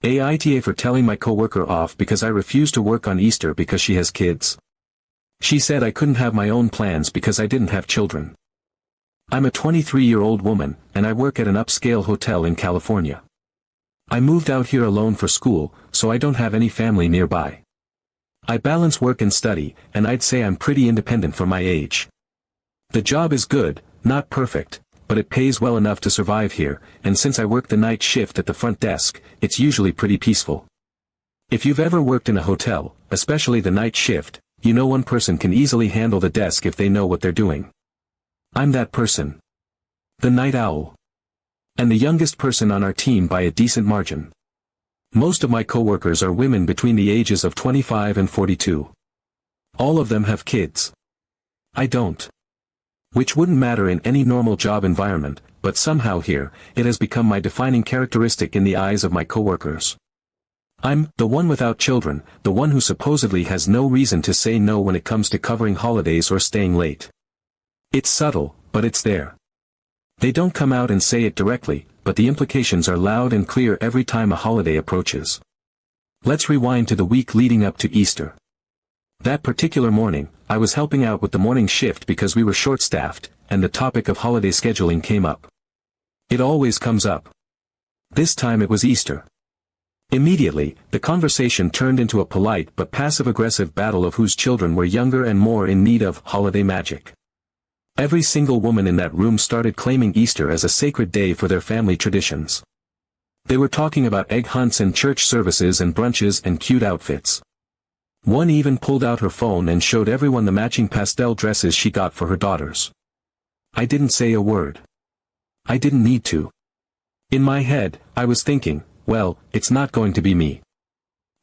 AITA for telling my coworker off because I refused to work on Easter because she has kids. She said I couldn't have my own plans because I didn't have children. I'm a 23-year-old woman, and I work at an upscale hotel in California. I moved out here alone for school, so I don't have any family nearby. I balance work and study, and I'd say I'm pretty independent for my age. The job is good, not perfect, but it pays well enough to survive here, and since I work the night shift at the front desk, it's usually pretty peaceful. If you've ever worked in a hotel, especially the night shift, you know one person can easily handle the desk if they know what they're doing. I'm that person. The night owl. And the youngest person on our team by a decent margin. Most of my coworkers are women between the ages of 25 and 42. All of them have kids. I don't. Which wouldn't matter in any normal job environment, but somehow here, it has become my defining characteristic in the eyes of my coworkers. I'm the one without children, the one who supposedly has no reason to say no when it comes to covering holidays or staying late. It's subtle, but it's there. They don't come out and say it directly, but the implications are loud and clear every time a holiday approaches. Let's rewind to the week leading up to Easter. That particular morning, I was helping out with the morning shift because we were short-staffed, and the topic of holiday scheduling came up. It always comes up. This time it was Easter. Immediately, the conversation turned into a polite but passive-aggressive battle of whose children were younger and more in need of holiday magic. Every single woman in that room started claiming Easter as a sacred day for their family traditions. They were talking about egg hunts and church services and brunches and cute outfits. One even pulled out her phone and showed everyone the matching pastel dresses she got for her daughters. I didn't say a word. I didn't need to. In my head, I was thinking, well, it's not going to be me.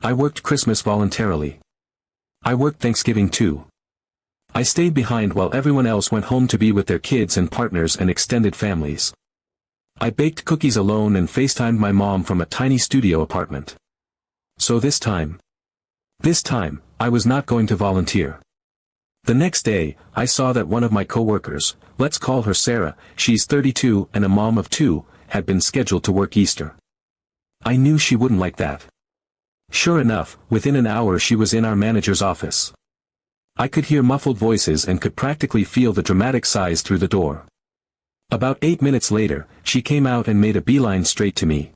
I worked Christmas voluntarily. I worked Thanksgiving too. I stayed behind while everyone else went home to be with their kids and partners and extended families. I baked cookies alone and FaceTimed my mom from a tiny studio apartment. So this time, I was not going to volunteer. The next day, I saw that one of my coworkers, let's call her Sarah, she's 32 and a mom of 2, had been scheduled to work Easter. I knew she wouldn't like that. Sure enough, within an hour she was in our manager's office. I could hear muffled voices and could practically feel the dramatic sighs through the door. About 8 minutes later, she came out and made a beeline straight to me.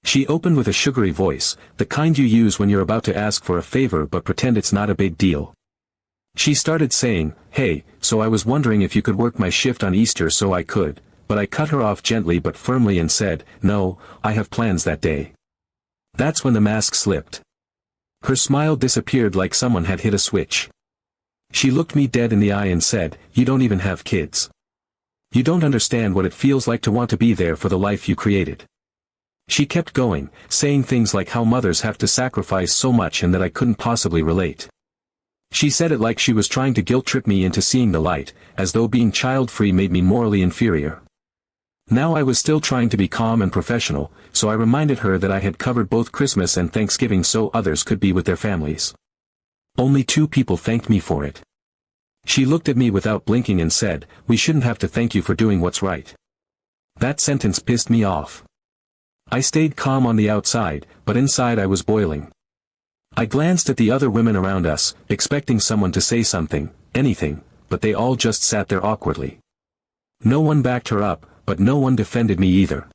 She opened with a sugary voice, the kind you use when you're about to ask for a favor but pretend it's not a big deal. She started saying, "Hey, so I was wondering if you could work my shift on Easter so I could," but I cut her off gently but firmly and said, "No, I have plans that day." That's when the mask slipped. Her smile disappeared like someone had hit a switch. She looked me dead in the eye and said, "You don't even have kids. You don't understand what it feels like to want to be there for the life you created." She kept going, saying things like how mothers have to sacrifice so much and that I couldn't possibly relate. She said it like she was trying to guilt-trip me into seeing the light, as though being child-free made me morally inferior. Now I was still trying to be calm and professional, so I reminded her that I had covered both Christmas and Thanksgiving so others could be with their families. Only 2 people thanked me for it. She looked at me without blinking and said, "We shouldn't have to thank you for doing what's right." That sentence pissed me off. I stayed calm on the outside, but inside I was boiling. I glanced at the other women around us, expecting someone to say something, anything, but they all just sat there awkwardly. No one backed her up, but no one defended me either.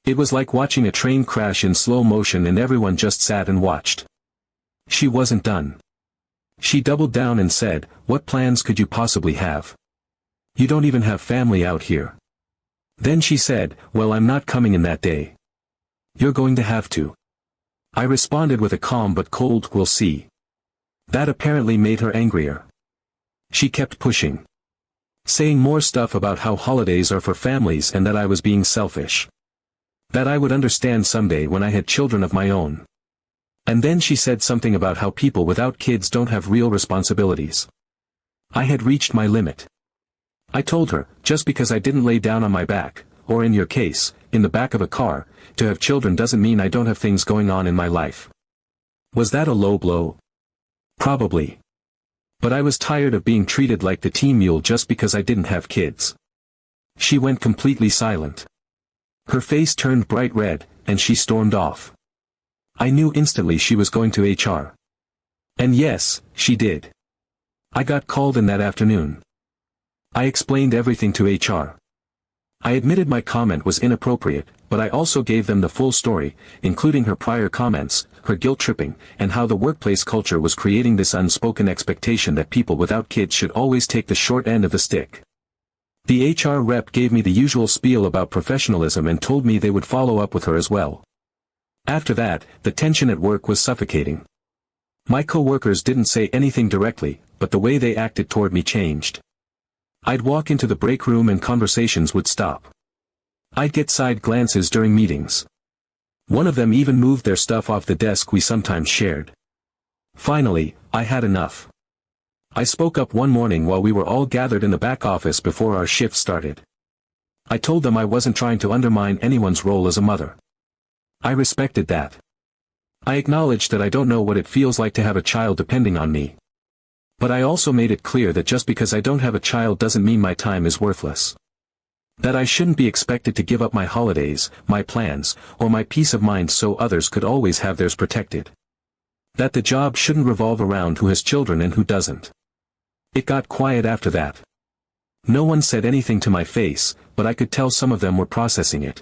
It was like watching a train crash in slow motion and everyone just sat and watched. She wasn't done. She doubled down and said, "What plans could you possibly have? You don't even have family out here." Then she said, "Well, I'm not coming in that day. You're going to have to." I responded with a calm but cold, "We'll see." That apparently made her angrier. She kept pushing. Saying more stuff about how holidays are for families and that I was being selfish. That I would understand someday when I had children of my own. And then she said something about how people without kids don't have real responsibilities. I had reached my limit. I told her, just because I didn't lay down on my back, or in your case, in the back of a car, to have children doesn't mean I don't have things going on in my life. Was that a low blow? Probably. But I was tired of being treated like the team mule just because I didn't have kids. She went completely silent. Her face turned bright red, and she stormed off. I knew instantly she was going to HR. And yes, she did. I got called in that afternoon. I explained everything to HR. I admitted my comment was inappropriate, but I also gave them the full story, including her prior comments, her guilt-tripping, and how the workplace culture was creating this unspoken expectation that people without kids should always take the short end of the stick. The HR rep gave me the usual spiel about professionalism and told me they would follow up with her as well. After that, the tension at work was suffocating. My coworkers didn't say anything directly, but the way they acted toward me changed. I'd walk into the break room and conversations would stop. I'd get side glances during meetings. One of them even moved their stuff off the desk we sometimes shared. Finally, I had enough. I spoke up one morning while we were all gathered in the back office before our shift started. I told them I wasn't trying to undermine anyone's role as a mother. I respected that. I acknowledged that I don't know what it feels like to have a child depending on me. But I also made it clear that just because I don't have a child doesn't mean my time is worthless. That I shouldn't be expected to give up my holidays, my plans, or my peace of mind so others could always have theirs protected. That the job shouldn't revolve around who has children and who doesn't. It got quiet after that. No one said anything to my face, but I could tell some of them were processing it.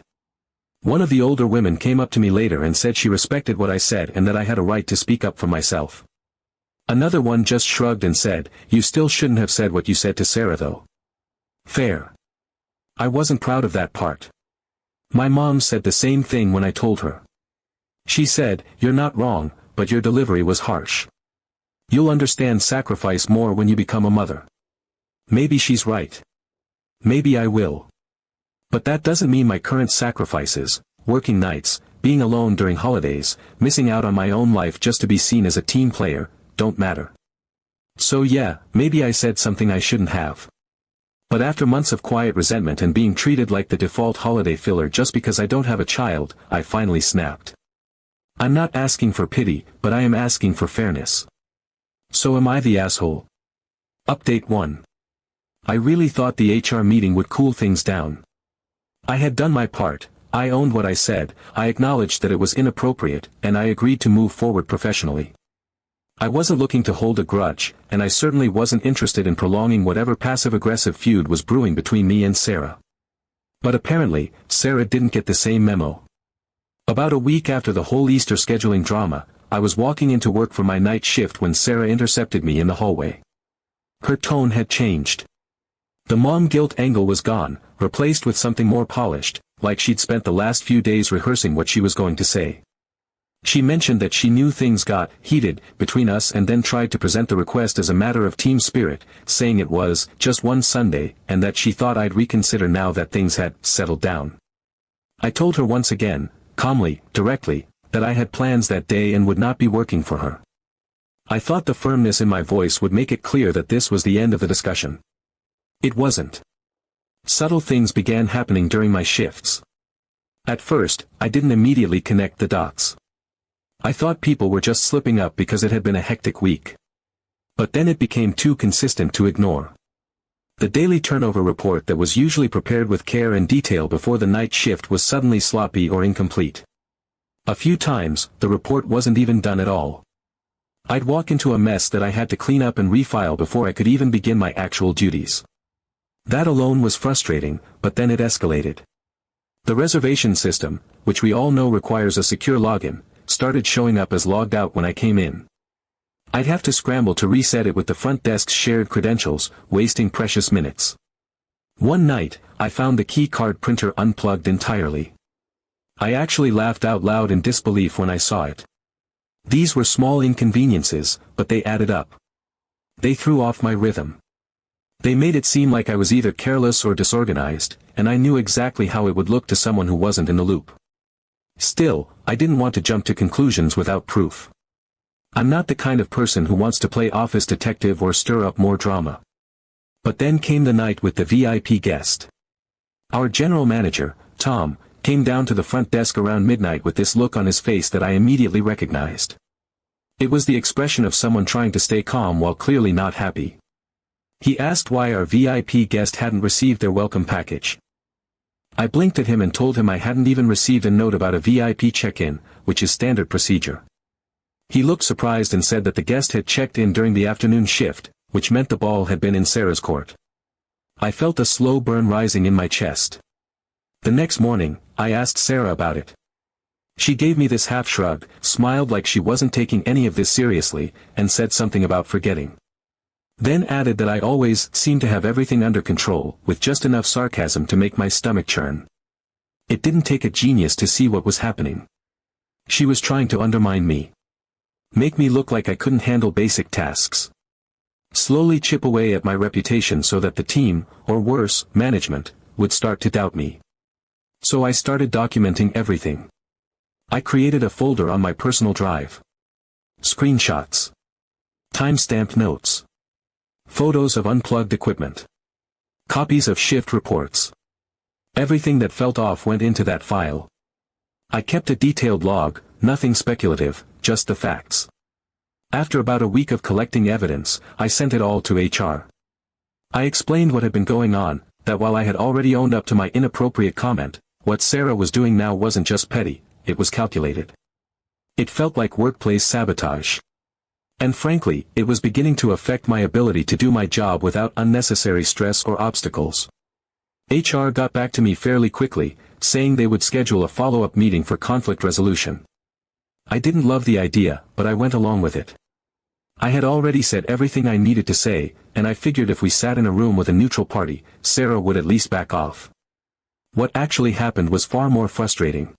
One of the older women came up to me later and said she respected what I said and that I had a right to speak up for myself. Another one just shrugged and said, "You still shouldn't have said what you said to Sarah though." Fair. I wasn't proud of that part. My mom said the same thing when I told her. She said, "You're not wrong, but your delivery was harsh. You'll understand sacrifice more when you become a mother." Maybe she's right. Maybe I will. But that doesn't mean my current sacrifices, working nights, being alone during holidays, missing out on my own life just to be seen as a team player, don't matter. So yeah, maybe I said something I shouldn't have. But after months of quiet resentment and being treated like the default holiday filler just because I don't have a child, I finally snapped. I'm not asking for pity, but I am asking for fairness. So am I the asshole? Update 1. I really thought the HR meeting would cool things down. I had done my part, I owned what I said, I acknowledged that it was inappropriate, and I agreed to move forward professionally. I wasn't looking to hold a grudge, and I certainly wasn't interested in prolonging whatever passive-aggressive feud was brewing between me and Sarah. But apparently, Sarah didn't get the same memo. About a week after the whole Easter scheduling drama, I was walking into work for my night shift when Sarah intercepted me in the hallway. Her tone had changed. The mom guilt angle was gone, replaced with something more polished, like she'd spent the last few days rehearsing what she was going to say. She mentioned that she knew things got heated between us and then tried to present the request as a matter of team spirit, saying it was just one Sunday and that she thought I'd reconsider now that things had settled down. I told her once again, calmly, directly, that I had plans that day and would not be working for her. I thought the firmness in my voice would make it clear that this was the end of the discussion. It wasn't. Subtle things began happening during my shifts. At first, I didn't immediately connect the dots. I thought people were just slipping up because it had been a hectic week. But then it became too consistent to ignore. The daily turnover report that was usually prepared with care and detail before the night shift was suddenly sloppy or incomplete. A few times, the report wasn't even done at all. I'd walk into a mess that I had to clean up and refile before I could even begin my actual duties. That alone was frustrating, but then it escalated. The reservation system, which we all know requires a secure login, started showing up as logged out when I came in. I'd have to scramble to reset it with the front desk's shared credentials, wasting precious minutes. One night, I found the key card printer unplugged entirely. I actually laughed out loud in disbelief when I saw it. These were small inconveniences, but they added up. They threw off my rhythm. They made it seem like I was either careless or disorganized, and I knew exactly how it would look to someone who wasn't in the loop. Still, I didn't want to jump to conclusions without proof. I'm not the kind of person who wants to play office detective or stir up more drama. But then came the night with the VIP guest. Our general manager, Tom, came down to the front desk around midnight with this look on his face that I immediately recognized. It was the expression of someone trying to stay calm while clearly not happy. He asked why our VIP guest hadn't received their welcome package. I blinked at him and told him I hadn't even received a note about a VIP check-in, which is standard procedure. He looked surprised and said that the guest had checked in during the afternoon shift, which meant the ball had been in Sarah's court. I felt a slow burn rising in my chest. The next morning, I asked Sarah about it. She gave me this half shrug, smiled like she wasn't taking any of this seriously, and said something about forgetting. Then added that I always seemed to have everything under control, with just enough sarcasm to make my stomach churn. It didn't take a genius to see what was happening. She was trying to undermine me. Make me look like I couldn't handle basic tasks. Slowly chip away at my reputation so that the team, or worse, management, would start to doubt me. So I started documenting everything. I created a folder on my personal drive. Screenshots. Time-stamped notes. Photos of unplugged equipment. Copies of shift reports. Everything that felt off went into that file. I kept a detailed log, nothing speculative, just the facts. After about a week of collecting evidence, I sent it all to HR. I explained what had been going on, that while I had already owned up to my inappropriate comment, what Sarah was doing now wasn't just petty, it was calculated. It felt like workplace sabotage. And frankly, it was beginning to affect my ability to do my job without unnecessary stress or obstacles. HR got back to me fairly quickly, saying they would schedule a follow-up meeting for conflict resolution. I didn't love the idea, but I went along with it. I had already said everything I needed to say, and I figured if we sat in a room with a neutral party, Sarah would at least back off. What actually happened was far more frustrating.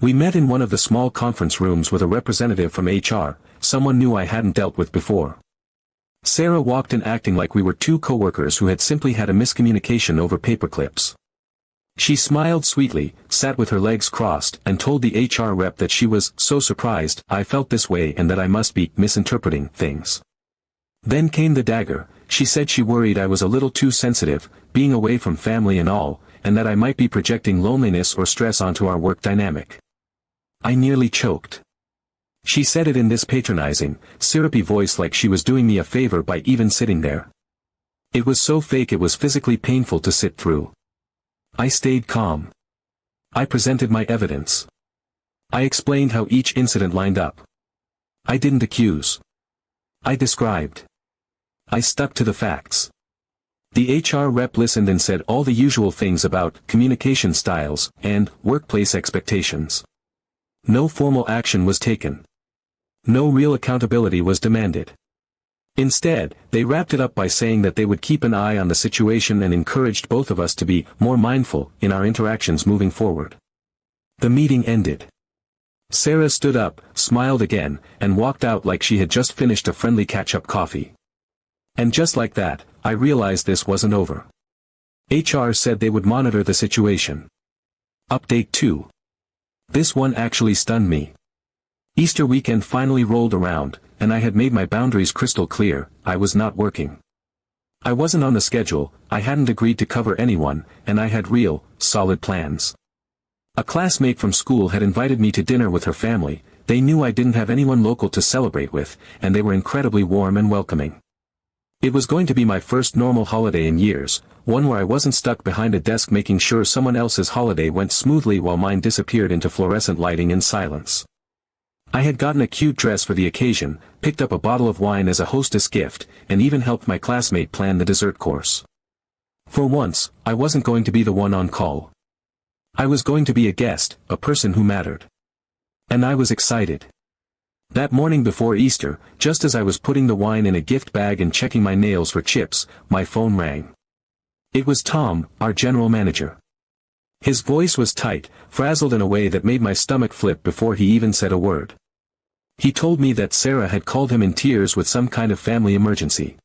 We met in one of the small conference rooms with a representative from HR, someone new I hadn't dealt with before. Sarah walked in acting like we were two coworkers who had simply had a miscommunication over paperclips. She smiled sweetly, sat with her legs crossed, and told the HR rep that she was so surprised I felt this way and that I must be misinterpreting things. Then came the dagger. She said she worried I was a little too sensitive, being away from family and all, and that I might be projecting loneliness or stress onto our work dynamic. I nearly choked. She said it in this patronizing, syrupy voice like she was doing me a favor by even sitting there. It was so fake it was physically painful to sit through. I stayed calm. I presented my evidence. I explained how each incident lined up. I didn't accuse. I described. I stuck to the facts. The HR rep listened and said all the usual things about communication styles and workplace expectations. No formal action was taken. No real accountability was demanded. Instead, they wrapped it up by saying that they would keep an eye on the situation and encouraged both of us to be more mindful in our interactions moving forward. The meeting ended. Sarah stood up, smiled again, and walked out like she had just finished a friendly catch-up coffee. And just like that, I realized this wasn't over. HR said they would monitor the situation. Update 2. This one actually stunned me. Easter weekend finally rolled around, and I had made my boundaries crystal clear. I was not working. I wasn't on the schedule, I hadn't agreed to cover anyone, and I had real, solid plans. A classmate from school had invited me to dinner with her family. They knew I didn't have anyone local to celebrate with, and they were incredibly warm and welcoming. It was going to be my first normal holiday in years, one where I wasn't stuck behind a desk making sure someone else's holiday went smoothly while mine disappeared into fluorescent lighting and silence. I had gotten a cute dress for the occasion, picked up a bottle of wine as a hostess gift, and even helped my classmate plan the dessert course. For once, I wasn't going to be the one on call. I was going to be a guest, a person who mattered. And I was excited. That morning before Easter, just as I was putting the wine in a gift bag and checking my nails for chips, my phone rang. It was Tom, our general manager. His voice was tight, frazzled in a way that made my stomach flip before he even said a word. He told me that Sarah had called him in tears with some kind of family emergency.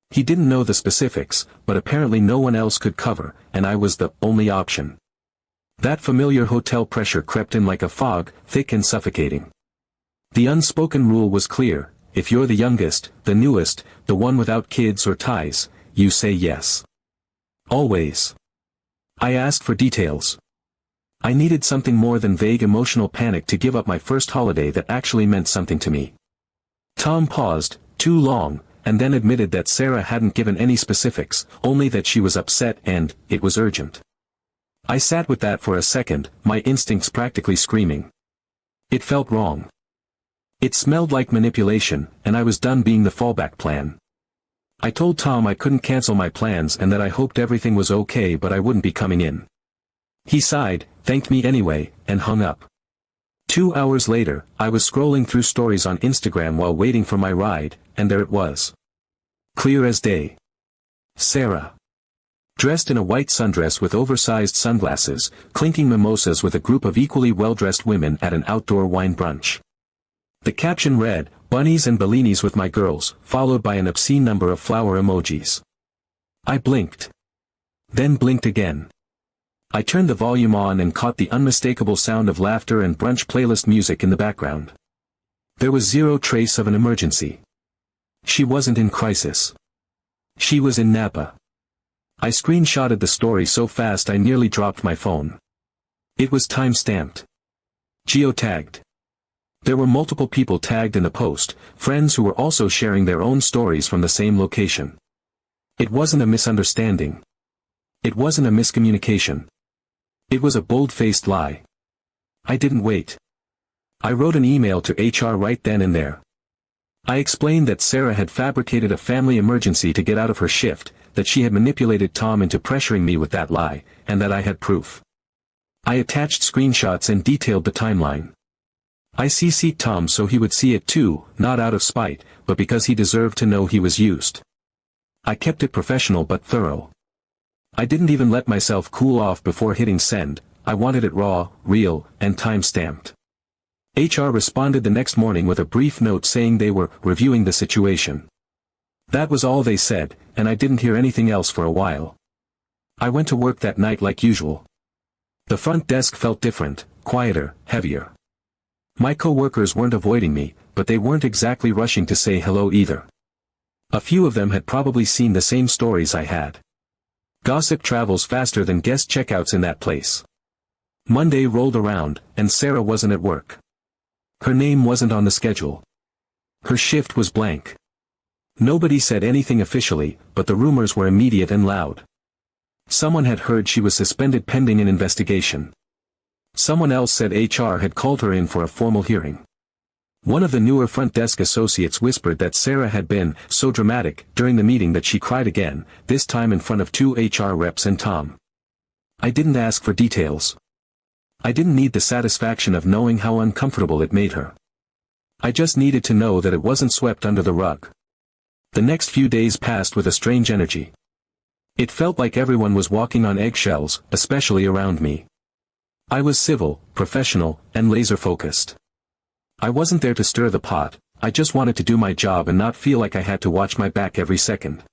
He didn't know the specifics, but apparently no one else could cover, and I was the only option. That familiar hotel pressure crept in like a fog, thick and suffocating. The unspoken rule was clear: if you're the youngest, the newest, the one without kids or ties, you say yes. Always. I asked for details. I needed something more than vague emotional panic to give up my first holiday that actually meant something to me. Tom paused, too long, and then admitted that Sarah hadn't given any specifics, only that she was upset and it was urgent. I sat with that for a second, my instincts practically screaming. It felt wrong. It smelled like manipulation, and I was done being the fallback plan. I told Tom I couldn't cancel my plans and that I hoped everything was okay but I wouldn't be coming in. He sighed, thanked me anyway, and hung up. 2 hours later, I was scrolling through stories on Instagram while waiting for my ride, and there it was. Clear as day. Sarah. Dressed in a white sundress with oversized sunglasses, clinking mimosas with a group of equally well-dressed women at an outdoor wine brunch. The caption read, "Bunnies and Bellinis with my girls," followed by an obscene number of flower emojis. I blinked. Then blinked again. I turned the volume on and caught the unmistakable sound of laughter and brunch playlist music in the background. There was zero trace of an emergency. She wasn't in crisis. She was in Napa. I screenshotted the story so fast I nearly dropped my phone. It was time-stamped. Geotagged. There were multiple people tagged in the post, friends who were also sharing their own stories from the same location. It wasn't a misunderstanding. It wasn't a miscommunication. It was a bold-faced lie. I didn't wait. I wrote an email to HR right then and there. I explained that Sarah had fabricated a family emergency to get out of her shift, that she had manipulated Tom into pressuring me with that lie, and that I had proof. I attached screenshots and detailed the timeline. I CC'd Tom so he would see it too, not out of spite, but because he deserved to know he was used. I kept it professional but thorough. I didn't even let myself cool off before hitting send. I wanted it raw, real, and time-stamped. HR responded the next morning with a brief note saying they were reviewing the situation. That was all they said, and I didn't hear anything else for a while. I went to work that night like usual. The front desk felt different, quieter, heavier. My coworkers weren't avoiding me, but they weren't exactly rushing to say hello either. A few of them had probably seen the same stories I had. Gossip travels faster than guest checkouts in that place. Monday rolled around, and Sarah wasn't at work. Her name wasn't on the schedule. Her shift was blank. Nobody said anything officially, but the rumors were immediate and loud. Someone had heard she was suspended pending an investigation. Someone else said HR had called her in for a formal hearing. One of the newer front desk associates whispered that Sarah had been so dramatic during the meeting that she cried again, this time in front of 2 HR reps and Tom. I didn't ask for details. I didn't need the satisfaction of knowing how uncomfortable it made her. I just needed to know that it wasn't swept under the rug. The next few days passed with a strange energy. It felt like everyone was walking on eggshells, especially around me. I was civil, professional, and laser-focused. I wasn't there to stir the pot, I just wanted to do my job and not feel like I had to watch my back every second.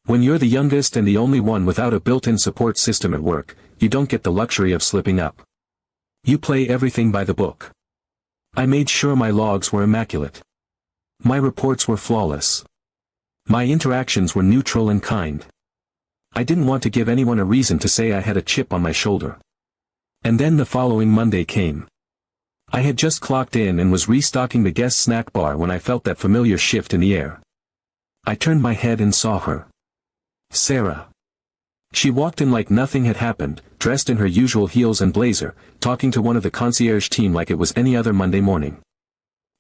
When you're the youngest and the only one without a built-in support system at work, you don't get the luxury of slipping up. You play everything by the book. I made sure my logs were immaculate. My reports were flawless. My interactions were neutral and kind. I didn't want to give anyone a reason to say I had a chip on my shoulder. And then the following Monday came. I had just clocked in and was restocking the guest snack bar when I felt that familiar shift in the air. I turned my head and saw her. Sarah. She walked in like nothing had happened, dressed in her usual heels and blazer, talking to one of the concierge team like it was any other Monday morning.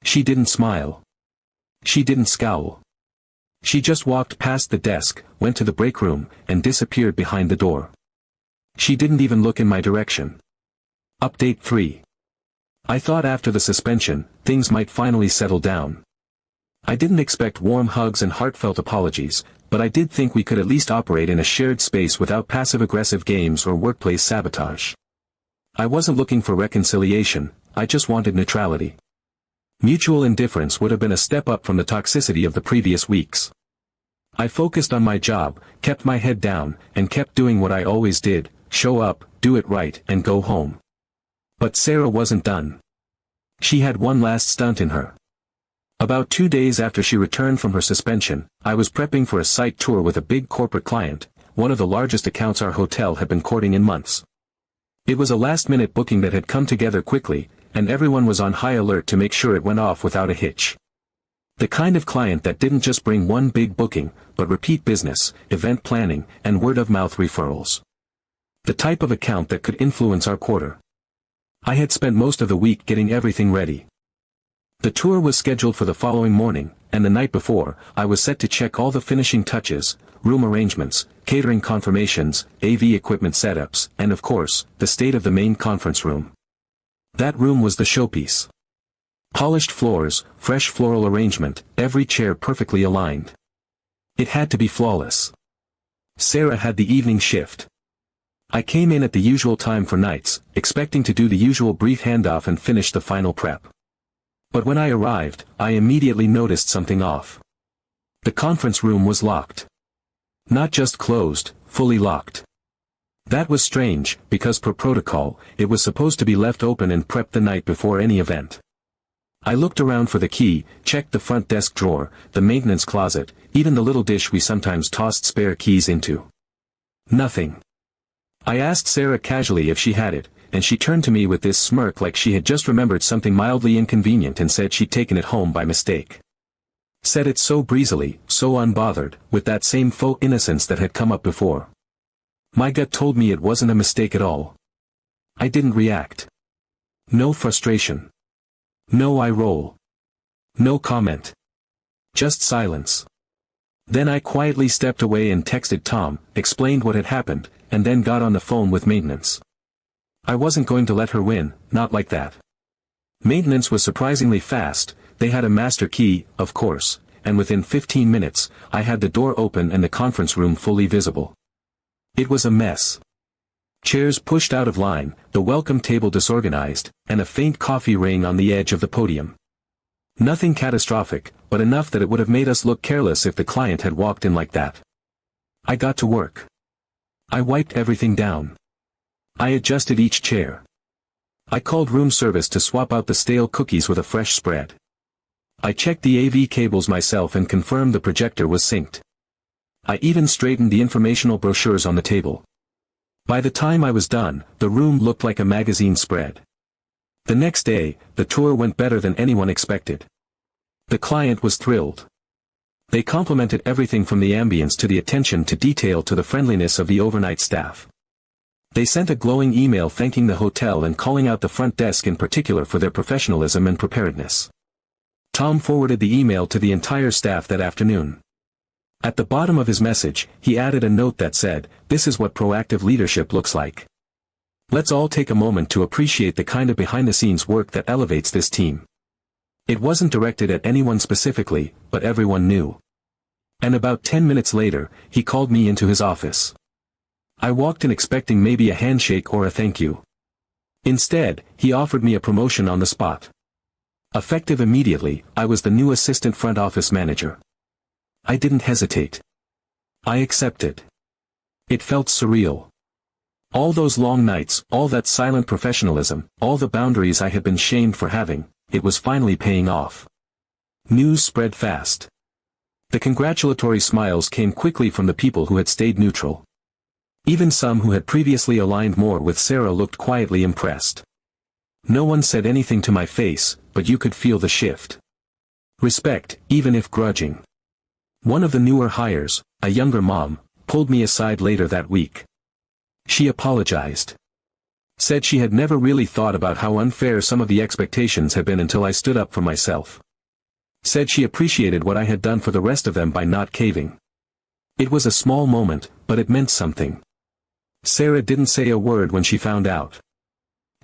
She didn't smile. She didn't scowl. She just walked past the desk, went to the break room, and disappeared behind the door. She didn't even look in my direction. Update 3. I thought after the suspension, things might finally settle down. I didn't expect warm hugs and heartfelt apologies, but I did think we could at least operate in a shared space without passive-aggressive games or workplace sabotage. I wasn't looking for reconciliation, I just wanted neutrality. Mutual indifference would have been a step up from the toxicity of the previous weeks. I focused on my job, kept my head down, and kept doing what I always did, show up, do it right, and go home. But Sarah wasn't done. She had one last stunt in her. About 2 days after she returned from her suspension, I was prepping for a site tour with a big corporate client, one of the largest accounts our hotel had been courting in months. It was a last-minute booking that had come together quickly, and everyone was on high alert to make sure it went off without a hitch. The kind of client that didn't just bring one big booking, but repeat business, event planning, and word-of-mouth referrals. The type of account that could influence our quarter. I had spent most of the week getting everything ready. The tour was scheduled for the following morning, and the night before, I was set to check all the finishing touches, room arrangements, catering confirmations, AV equipment setups, and of course, the state of the main conference room. That room was the showpiece. Polished floors, fresh floral arrangement, every chair perfectly aligned. It had to be flawless. Sarah had the evening shift. I came in at the usual time for nights, expecting to do the usual brief handoff and finish the final prep. But when I arrived, I immediately noticed something off. The conference room was locked. Not just closed, fully locked. That was strange, because per protocol, it was supposed to be left open and prepped the night before any event. I looked around for the key, checked the front desk drawer, the maintenance closet, even the little dish we sometimes tossed spare keys into. Nothing. I asked Sarah casually if she had it, and she turned to me with this smirk like she had just remembered something mildly inconvenient and said she'd taken it home by mistake. Said it so breezily, so unbothered, with that same faux innocence that had come up before. My gut told me it wasn't a mistake at all. I didn't react. No frustration. No eye roll. No comment. Just silence. Then I quietly stepped away and texted Tom, explained what had happened, and then got on the phone with maintenance. I wasn't going to let her win, not like that. Maintenance was surprisingly fast, they had a master key, of course, and within 15 minutes, I had the door open and the conference room fully visible. It was a mess. Chairs pushed out of line, the welcome table disorganized, and a faint coffee ring on the edge of the podium. Nothing catastrophic, but enough that it would have made us look careless if the client had walked in like that. I got to work. I wiped everything down. I adjusted each chair. I called room service to swap out the stale cookies with a fresh spread. I checked the AV cables myself and confirmed the projector was synced. I even straightened the informational brochures on the table. By the time I was done, the room looked like a magazine spread. The next day, the tour went better than anyone expected. The client was thrilled. They complimented everything from the ambience to the attention to detail to the friendliness of the overnight staff. They sent a glowing email thanking the hotel and calling out the front desk in particular for their professionalism and preparedness. Tom forwarded the email to the entire staff that afternoon. At the bottom of his message, he added a note that said, "This is what proactive leadership looks like. Let's all take a moment to appreciate the kind of behind-the-scenes work that elevates this team." It wasn't directed at anyone specifically, but everyone knew. And about 10 minutes later, he called me into his office. I walked in expecting maybe a handshake or a thank you. Instead, he offered me a promotion on the spot. Effective immediately, I was the new assistant front office manager. I didn't hesitate. I accepted. It felt surreal. All those long nights, all that silent professionalism, all the boundaries I had been shamed for having, it was finally paying off. News spread fast. The congratulatory smiles came quickly from the people who had stayed neutral. Even some who had previously aligned more with Sarah looked quietly impressed. No one said anything to my face, but you could feel the shift. Respect, even if grudging. One of the newer hires, a younger mom, pulled me aside later that week. She apologized. Said she had never really thought about how unfair some of the expectations had been until I stood up for myself. Said she appreciated what I had done for the rest of them by not caving. It was a small moment, but it meant something. Sarah didn't say a word when she found out.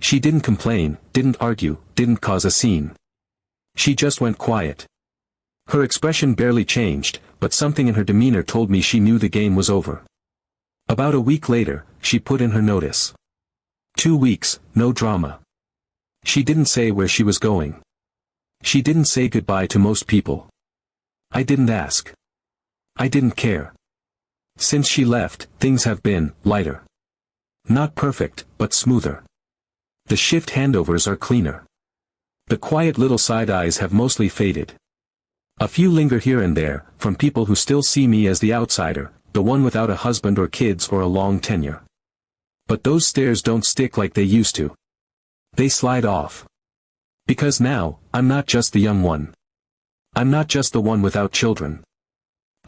She didn't complain, didn't argue, didn't cause a scene. She just went quiet. Her expression barely changed, but something in her demeanor told me she knew the game was over. About a week later, she put in her notice. 2 weeks, no drama. She didn't say where she was going. She didn't say goodbye to most people. I didn't ask. I didn't care. Since she left, things have been lighter. Not perfect, but smoother. The shift handovers are cleaner. The quiet little side eyes have mostly faded. A few linger here and there, from people who still see me as the outsider, the one without a husband or kids or a long tenure. But those stares don't stick like they used to. They slide off. Because now, I'm not just the young one. I'm not just the one without children.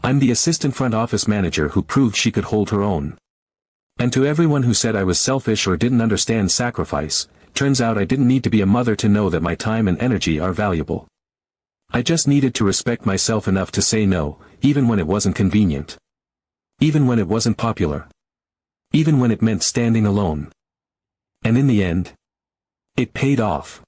I'm the assistant front office manager who proved she could hold her own. And to everyone who said I was selfish or didn't understand sacrifice, turns out I didn't need to be a mother to know that my time and energy are valuable. I just needed to respect myself enough to say no, even when it wasn't convenient. Even when it wasn't popular. Even when it meant standing alone. And in the end, it paid off.